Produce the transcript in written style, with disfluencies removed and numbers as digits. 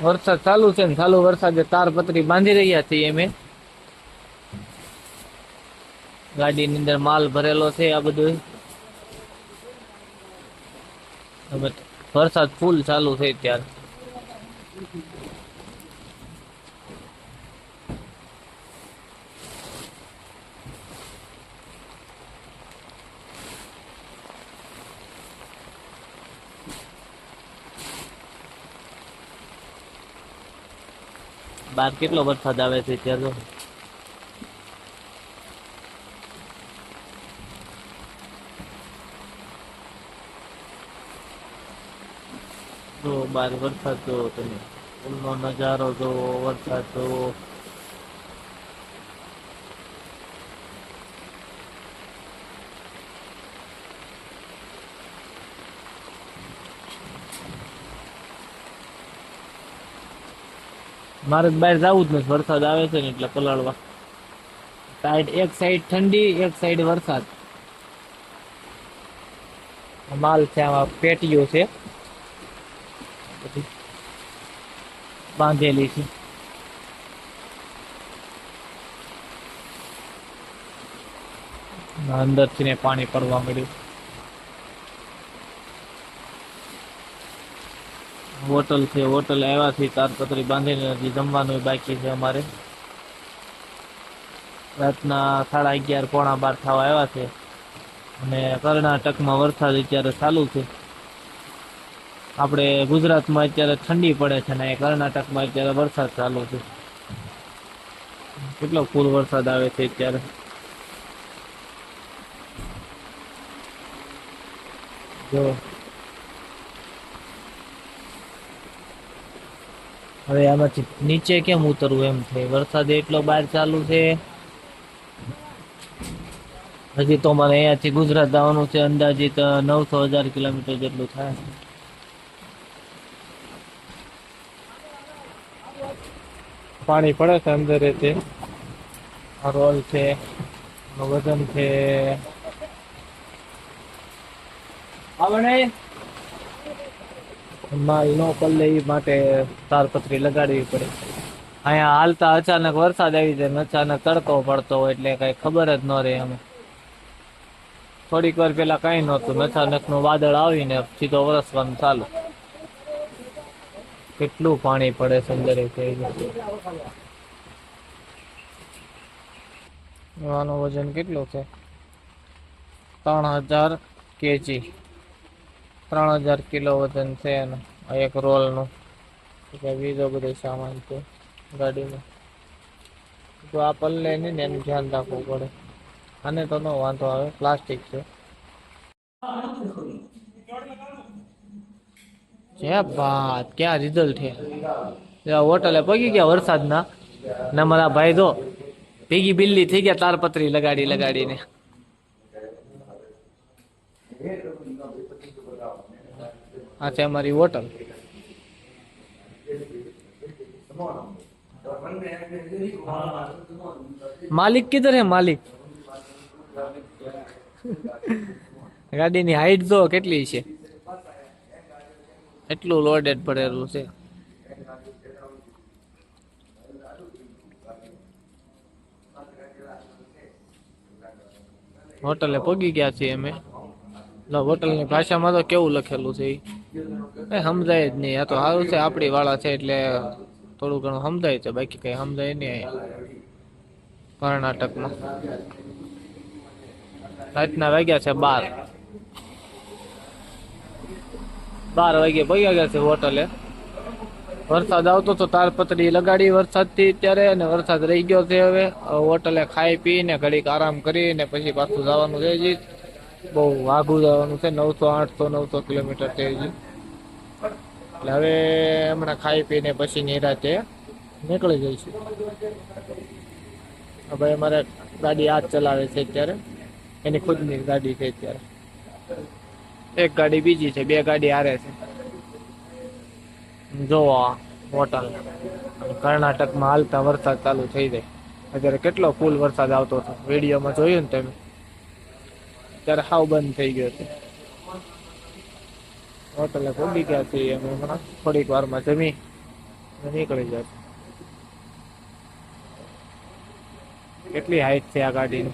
વરસાદ ચાલુ છે ને ચાલુ વરસાદે તારપત્રી બાંધી રહ્યા છીએ અમે. ગાડીની અંદર માલ ભરેલો છે આ બધું. વરસાદ ફૂલ ચાલુ છે અત્યારે. બહાર કેટલો વરસાદ આવે છે અત્યારે જો બહાર વરસાદ જો તમે ફૂલનો નજારો જો વરસાદ જો. મારે બહાર જવું જ નથી, વરસાદ આવે છે ને એટલે પલાળવા. એક સાઈડ ઠંડી, એક સાઈડ વરસાદ. માલ છે આમાં પેટીઓ છે બાંધેલી છે. અંદર થી ને પાણી પડવા મળ્યું. હોટલ છે, હોટલ આવ્યા છે તારપત્રી બાંધીને, હજી જમવાનું બાકી છે અમારે. રાતના 11:30 પોણા 12 થવા આવ્યા છે અને કર્ણાટકમાં વરસાદ અત્યારે ચાલુ છે. આપણે ગુજરાતમાં અત્યારે ઠંડી પડે છે ને કર્ણાટકમાં અત્યારે વરસાદ ચાલુ છે. કેટલો ફૂલ વરસાદ આવે છે અત્યારે. જો હવે આમાંથી નીચે કેમ ઉતરવું એમ છે, વરસાદ એટલો બહાર ચાલુ છે. હજી તો મને અહીંયાથી ગુજરાત આવવાનું છે, અંદાજિત 900,000 કિલોમીટર જેટલું થાય. પાણી પડે છે અંદર તે રોલ છે, વજન છે. માલ નો પલ્લે એ માટે તારપત્રી લગાડવી પડે. અહીંયા હાલતા અચાનક વરસાદ આવી જાય, અચાનક તડકો પડતો હોય એટલે કઈ ખબર જ ન રહે. અમે થોડીક વાર પેલા કઈ નહોતું, અચાનક નું વાદળ આવીને સીધો વરસવાનું ચાલુ. કેટલું પાણી પડે છે અંદર. આનું વજન કેટલું છે? 3000 kg, 3000 કિલો વજન છે એનું. એક રોલ નું બીજો બધો સામાન છે ગાડીમાં. જો આ પલ્લે નહીં ને એનું ધ્યાન રાખવું પડે. આને તો નો વાંધો આવે, પ્લાસ્ટિક છે. જે વાત ક્યાં રિઝલ્ટ છે. હોટલે પગી ગયા વરસાદના ને મારા ભાઈ જો ભીગી બિલ્લી થઈ ગયા તારપત્રી લગાડી લગાડીને. આ છે અમારી હોટલ. मालिक किधर है? मालिक ગાડીની હાઈટ જો કેટલી છે, એટલું લોડેડ ભરેલું છે. હોટલે પગી ગયા છીએ અમે. હોટલની ભાષામાં તો કેવું લખેલું છે એ સમજાય જ નહીં. આ તો સારું છે આપણી વાળા છે એટલે થોડું ઘણું સમજાય છે, બાકી કઈ સમજાય નહીં. અહીંયા કર્ણાટકમાં રાતના વાગ્યા છે 12 વાગે પગ્યા ગયા છે હોટલે. વરસાદ આવતો તો તારપત્રી લગાડી વરસાદથી અત્યારે, અને વરસાદ રહી ગયો છે. હવે હોટલે ખાઈ પીને ઘડીક આરામ કરીને પછી પાછું જવાનું છે. હજી બહુ વાઘું જવાનું છે, 900-800-900 કિલોમીટર છે હજી. એટલે હવે હમણાં ખાઈ પીને પછી નિરાતે નીકળી જઈશું. ભાઈ અમારે ગાડી આ જ ચલાવે છે અત્યારે, એની ખુદની ગાડી છે અત્યારે. એક ગાડી બીજી છે, 2 ગાડી હારે છે. જો હોટલ કર્ણાટકમાં હાલતા વરસાદ ચાલુ થઈ જાય. અત્યારે કેટલો ફૂલ વરસાદ આવતો હતો, વિડીયોમાં જોયું ને તમે. ત્યારે હાવ બંધ થઈ ગયો છે. હોટલે પહોંચી ગયા છીએ અમે હમણાં થોડીક વારમાં જમી નીકળી જશે. કેટલી હાઈટ છે આ ગાડીની?